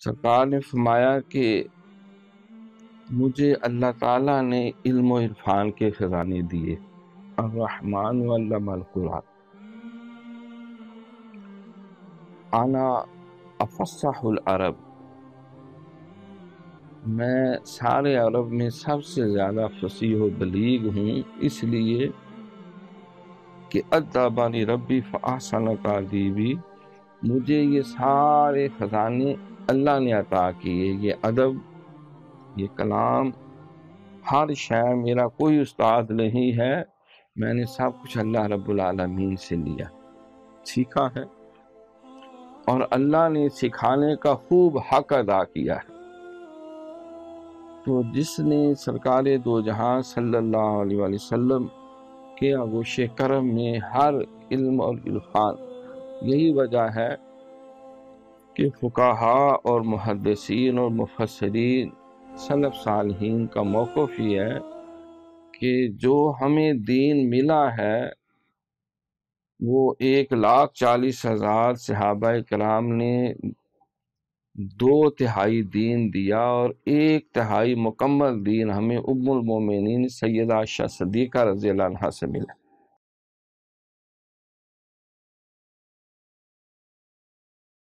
سرکار نے فرمایا کہ مجھے اللہ تعالیٰ نے علم و عرفان کے خزانے دیے، الرحمن علم القرآن، انا افصح العرب، میں سارے عرب میں سب سے زیادہ فصیح و بلیغ ہوں، اس لیے کہ ادبانی ربی فاحسن تعدیبی، مجھے یہ سارے خزانے اللہ نے عطا کیے، یہ ادب، یہ کلام، ہر شے، میرا کوئی استاد نہیں ہے، میں نے سب کچھ اللہ رب العالمین سے لیا، سیکھا ہے، اور اللہ نے سکھانے کا خوب حق ادا کیا ہے۔ تو جس نے سرکار دو جہاں صلی اللہ علیہ وآلہ وسلم کے آغوش کرم میں ہر علم اور عرفان، یہی وجہ ہے کہ فقہاء اور محدثین اور مفسرین سلف صالحین کا موقف یہ ہے کہ جو ہمیں دین ملا ہے وہ 1,40,000 صحابہ کرام نے 2/3 دین دیا، اور 1/3 مکمل دین ہمیں ام المومنین سیدہ عائشہ صدیقہ رضی اللہ عنہا سے ملا۔